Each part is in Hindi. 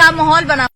खराब माहौल बना।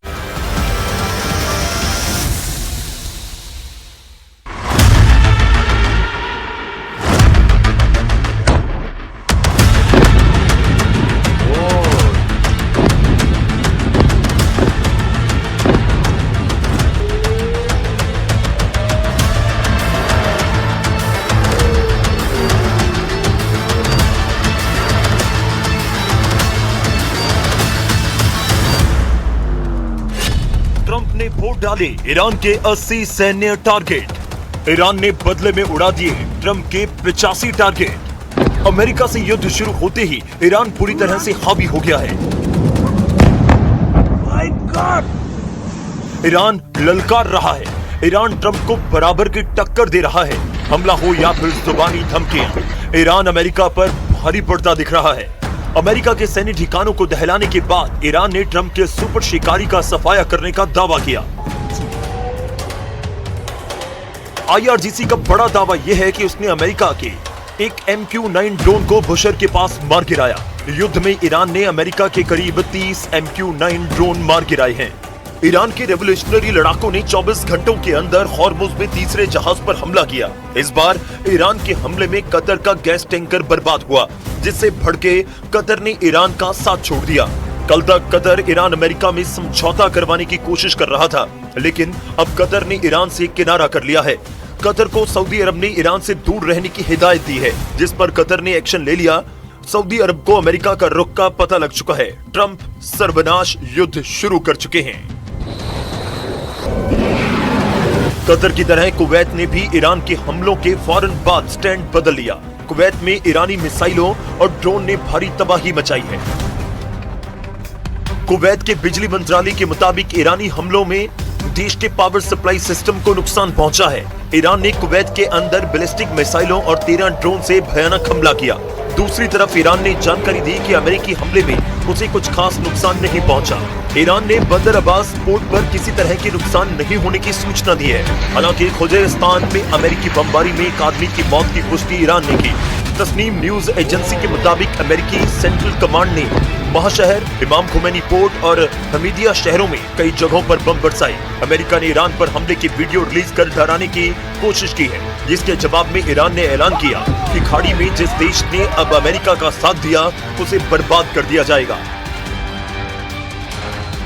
ट्रंप ने वोट डाले ईरान के 80 सैन्य टारगेट। ईरान ने बदले में उड़ा दिए ट्रंप के 85 टारगेट। अमेरिका से युद्ध शुरू होते ही ईरान पूरी तरह से हावी हो गया है। ईरान ललकार रहा है। ईरान ट्रंप को बराबर की टक्कर दे रहा है। हमला हो या फिर जुबानी धमकियां, ईरान अमेरिका पर भारी पड़ता दिख रहा है। अमेरिका के सैन्य ठिकानों को दहलाने के बाद ईरान ने ट्रंप के सुपर शिकारी का सफाया करने का दावा किया। IRGC का बड़ा दावा यह है कि उसने अमेरिका के एक MQ-9 ड्रोन को बुशर के पास मार गिराया। युद्ध में ईरान ने अमेरिका के करीब 30 MQ-9 ड्रोन मार गिराए हैं। ईरान के रेवोल्यूशनरी लड़ाकों ने 24 घंटों के अंदर हॉर्मुज में तीसरे जहाज पर हमला किया। इस बार ईरान के हमले में कतर का गैस टैंकर बर्बाद हुआ, जिससे भड़के कतर ने ईरान का साथ छोड़ दिया। कल तक कतर ईरान अमेरिका में समझौता करवाने की कोशिश कर रहा था, लेकिन अब कतर ने ईरान से किनारा कर लिया है। कतर को सऊदी अरब ने ईरान से दूर रहने की हिदायत दी है, जिस पर कतर ने एक्शन ले लिया। सऊदी अरब को अमेरिका का रुख का पता लग चुका है। ट्रंप सर्वनाश युद्ध शुरू कर चुके हैं। कतर की तरह कुवैत ने भी ईरान के हमलों के फौरन बाद स्टैंड बदल लिया। कुवैत में ईरानी मिसाइलों और ड्रोन ने भारी तबाही मचाई है। कुवैत के बिजली मंत्रालय के मुताबिक ईरानी हमलों में देश के पावर सप्लाई सिस्टम को नुकसान पहुंचा है। ईरान ने कुवैत के अंदर बैलिस्टिक मिसाइलों और 13 ड्रोन से भयानक हमला किया। दूसरी तरफ ईरान ने जानकारी दी कि अमेरिकी हमले में उसे कुछ खास नुकसान नहीं पहुंचा। ईरान ने बंदर अब्बास पोर्ट पर किसी तरह के नुकसान नहीं होने की सूचना दी है। हालांकि खुजैस्तान में अमेरिकी बमबारी में एक आदमी की मौत की पुष्टि ईरान ने की। तस्नीम न्यूज एजेंसी के मुताबिक अमेरिकी सेंट्रल कमांड ने महाशहर, इमाम खुमैनी पोर्ट और हमीदिया शहरों में कई जगहों पर बम बरसाए। अमेरिका ने ईरान पर हमले की वीडियो रिलीज कर डराने की कोशिश की है, जिसके जवाब में ईरान ने ऐलान किया कि खाड़ी में जिस देश ने अब अमेरिका का साथ दिया उसे बर्बाद कर दिया जाएगा।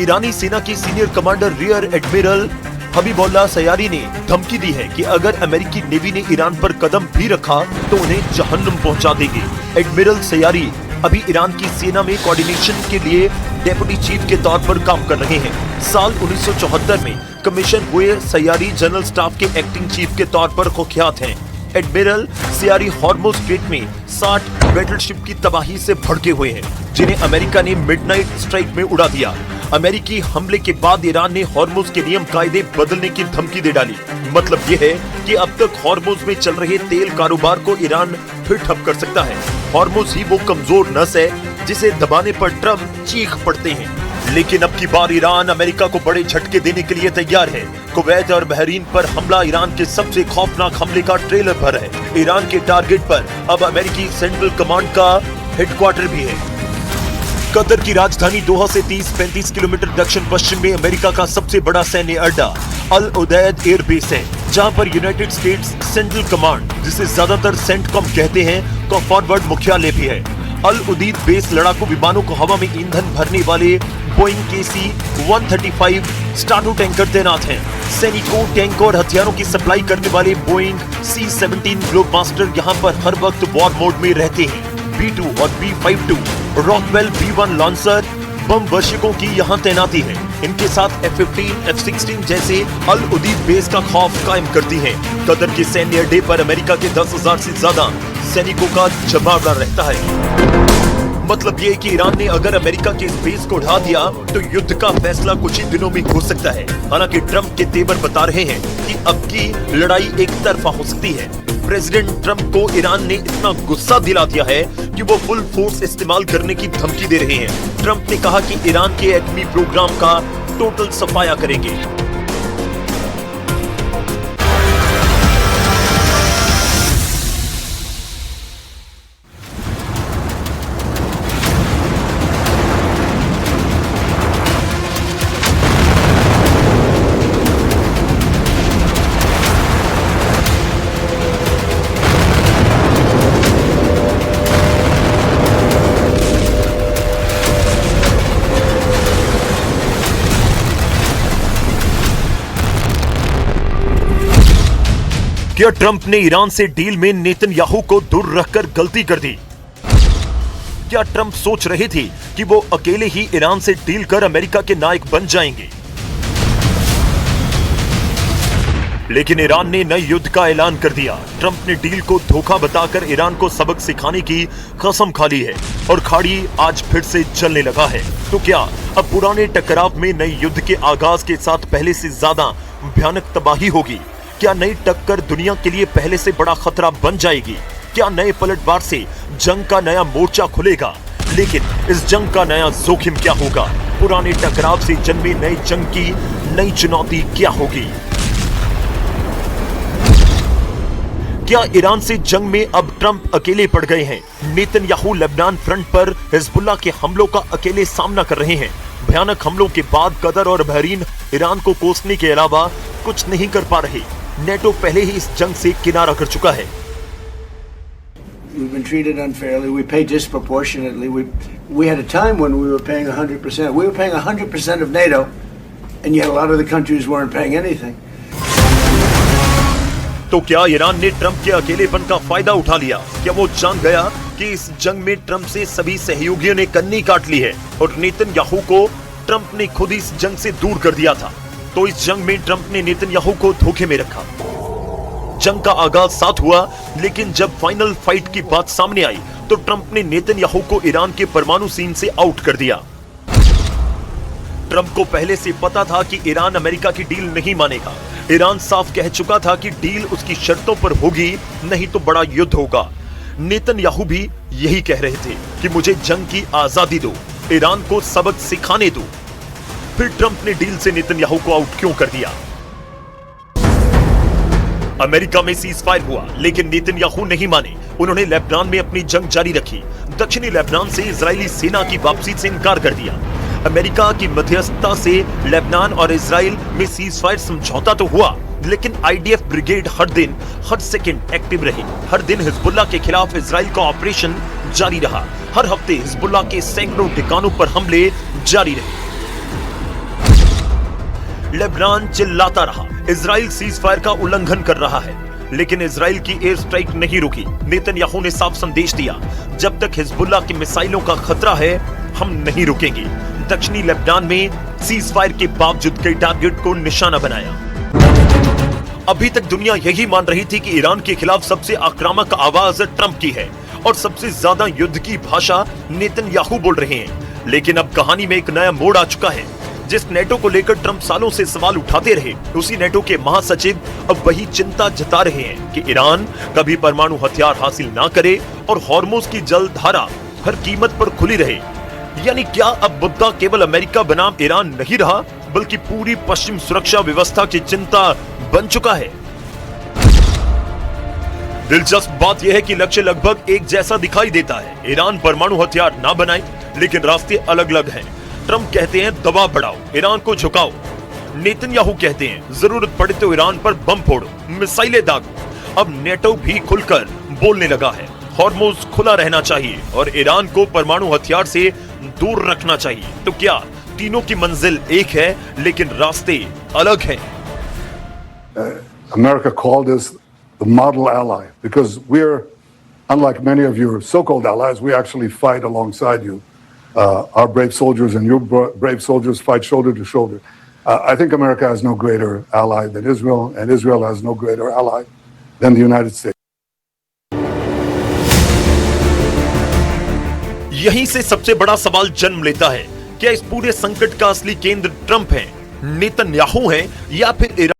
ईरानी सेना के senior commander rear admiral Habibullah Sayari ने धमकी दी है कि अगर अमेरिकी नेवी ने ईरान पर कदम भी रखा तो उन्हें जहन्नुम पहुंचा देंगे। एडमिरल सयारी अभी ईरान की सेना में कोऑर्डिनेशन के लिए डेप्यूटी चीफ के तौर पर काम कर रहे हैं। साल 1974 में कमीशन हुए सयारी जनरल स्टाफ के एक्टिंग चीफ के तौर पर कुख्यात हैं। एडमिरल सयारी हॉर्मुज स्ट्रेट में 60 बैटलशिप की तबाही से भड़के हुए हैं, जिन्हें अमेरिका ने मिडनाइट स्ट्राइक में उड़ा दिया। अमेरिकी हमले के बाद ईरान ने हॉर्मुज के नियम कायदे बदलने की धमकी दे डाली। मतलब ये है कि अब तक हॉर्मुज में चल रहे तेल कारोबार को ईरान फिर ठप कर सकता है। हॉर्मुज ही वो कमजोर नस है जिसे दबाने पर ट्रंप चीख पड़ते हैं। लेकिन अब की बार ईरान अमेरिका को बड़े झटके देने के लिए तैयार है। कुवैत और बहरीन पर हमला ईरान के सबसे खौफनाक हमले का ट्रेलर भर है। ईरान के टारगेट पर अब अमेरिकी सेंट्रल कमांड का हेडक्वार्टर भी है। कतर की राजधानी दोहा से 30-35 किलोमीटर दक्षिण पश्चिम में अमेरिका का सबसे बड़ा सैन्य अड्डा अल उदैद एयर बेस है, जहां पर यूनाइटेड स्टेट्स सेंट्रल कमांड, जिसे ज्यादातर सेंटकॉम कहते हैं, का फॉरवर्ड मुख्यालय भी है। अल उदैद बेस लड़ाकू विमानों को हवा में ईंधन भरने वाले बोइंग KC-135 स्ट्राटो टैंकर तैनात हैं। सैनिकों, टैंक और हथियारों की सप्लाई करने वाले बोइंग C-17 ग्लोबमास्टर यहाँ पर हर वक्त वॉर मोड में रहते हैं। B-2 और B-52 रॉकवेल B-1 लॉन्चर बम वर्षकों की यहाँ तैनाती है। इनके साथ F-15, F-16 जैसे अल उदैद बेस का खौफ कायम करती हैं। कतर के सैन्य अड्डे पर अमेरिका के 10,000 से ज्यादा सैनिकों का जमावड़ा रहता है। मतलब ये कि ईरान ने अगर अमेरिका के इस बेस को ढा दिया तो युद्ध का फैसला कुछ ही दिनों में हो सकता है। हालांकि ट्रंप के तेवर बता रहे हैं कि अब की लड़ाई एक तरफा हो सकती है। प्रेसिडेंट ट्रंप को ईरान ने इतना गुस्सा दिला दिया है कि वो फुल फोर्स इस्तेमाल करने की धमकी दे रहे हैं। ट्रंप ने कहा कि ईरान के एटमी प्रोग्राम का टोटल सफाया करेंगे। क्या ट्रंप ने ईरान से डील में नेतन्याहू को दूर रखकर गलती कर दी? क्या ट्रंप सोच रहे थे कि वो अकेले ही ईरान से डील कर अमेरिका के नायक बन जाएंगे? लेकिन ईरान ने नए युद्ध का ऐलान कर दिया। ट्रंप ने डील को धोखा बताकर ईरान को सबक सिखाने की कसम खा ली है और खाड़ी आज फिर से चलने लगा है। तो क्या अब पुराने टकराव में नए युद्ध के आगाज के साथ पहले से ज्यादा भयानक तबाही होगी? क्या नई टक्कर दुनिया के लिए पहले से बड़ा खतरा बन जाएगी? क्या नए पलटवार से जंग का नया मोर्चा खुलेगा? लेकिन इस जंग का नया जोखिम क्या होगा? पुराने टकराव से जन्मे नई जंग की नई चुनौती क्या होगी? क्या ईरान से जंग में अब ट्रंप अकेले पड़ गए हैं? नेतन्याहू लेबनान फ्रंट पर हिजबुल्लाह के हमलों का अकेले सामना कर रहे हैं। भयानक हमलों के बाद कतर और बहरीन ईरान को कोसने के अलावा कुछ नहीं कर पा रहे। नेटो पहले ही इस जंग से किनारा कर चुका है। We've been treated unfairly. We pay disproportionately. We had a time when we were paying 100%. We were paying 100% of NATO, and yet a lot of the countries weren't paying anything. तो क्या ईरान ने ट्रंप के अकेलेपन का फायदा उठा लिया? क्या वो जान गया कि इस जंग में ट्रंप से सभी सहयोगियों ने कन्नी काट ली है और नेतन्याहू को ट्रंप ने खुद इस जंग से दूर कर दिया था? तो इस जंग में ट्रंप ने नेतन्याहू को धोखे में रखा। जंग का आगाज साथ हुआ, लेकिन जब फाइनल फाइट की बात सामने आई तो ट्रंप ने नेतन्याहू को ईरान के परमाणु सीन से आउट कर दिया। ट्रंप को पहले से पता था कि ईरान अमेरिका की डील नहीं मानेगा। ईरान साफ कह चुका था कि डील उसकी शर्तों पर होगी, नहीं तो बड़ा युद्ध होगा। नेतन्याहू भी यही कह रहे थे कि मुझे जंग की आजादी दो, ईरान को सबक सिखाने दो। फिर ट्रंप ने डील से नेतन्याहू को आउट क्यों कर दिया? अमेरिका में सीज फायर हुआ, लेकिन नेतन्याहू नहीं माने। उन्होंने लेबनान में अपनी जंग जारी रखी। दक्षिणी लेबनान से इजरायली सेना की वापसी से इनकार कर दिया। अमेरिका की मध्यस्थता से लेबनान और इजराइल में सीज फायर समझौता तो हुआ, लेकिन आईडीएफ ब्रिगेड हर दिन हर सेकंड एक्टिव रही। हर दिन हिजबुल्लाह के खिलाफ इजराइल का ऑपरेशन जारी रहा। हर हफ्ते हिजबुल्लाह के सैकड़ों ठिकानों पर हमले जारी रहे। लेबनान चिल्लाता रहा, इजराइल सीज फायर का उल्लंघन कर रहा है, लेकिन इजराइल की एयर स्ट्राइक नहीं रुकी। नेतन्याहू ने साफ संदेश दिया, जब तक हिजबुल्लाह के मिसाइलों का खतरा है, हम नहीं रुकेंगे। दक्षिणी लेबनान में सीज फायर के बावजूद कई टारगेट को निशाना बनाया। अभी तक दुनिया यही मान रही थी कि ईरान के खिलाफ सबसे आक्रामक आवाज ट्रंप की है और सबसे ज्यादा युद्ध की भाषा नेतन्याहू बोल रहे हैं। लेकिन अब कहानी में एक नया मोड़ आ चुका है। जिस नेटो को लेकर ट्रंप सालों से सवाल उठाते रहे, उसी नेटो के महासचिव अब वही चिंता जता रहे हैं कि ईरान कभी परमाणु हथियार हासिल ना करे और हॉर्मुज की जल धारा हर कीमत पर खुली रहे। यानी क्या अब मुद्दा केवल अमेरिका बनाम ईरान नहीं रहा, बल्कि पूरी पश्चिम सुरक्षा व्यवस्था की चिंता बन चुका है? दिलचस्प बात यह है कि लक्ष्य लगभग एक जैसा दिखाई देता है। ईरान परमाणु हथियार ना बनाए, लेकिन रास्ते अलग अलग हैं। ट्रंप कहते हैं दबाव बढ़ाओ, ईरान को झुकाओ। नेतन्याहू कहते हैं जरूरत पड़े तो ईरान पर बम फोड़ो, मिसाइलें दागो। अब नेटो भी खुलकर बोलने लगा है। हॉर्मुज खुला रहना चाहिए और ईरान को परमाणु हथियार से दूर रखना चाहिए। तो क्या तीनों की मंजिल एक है, लेकिन रास्ते अलग हैं? America called us the model ally because we're, unlike many of your so-called allies, we actually fight alongside you. Our brave soldiers and your brave soldiers fight shoulder to shoulder. I think America has no greater ally than Israel, and Israel has no greater ally than the United States. यहीं से सबसे बड़ा सवाल जन्म लेता है, क्या इस पूरे संकट का असली केंद्र ट्रंप है, नेतन्याहू है, या फिर ईरान?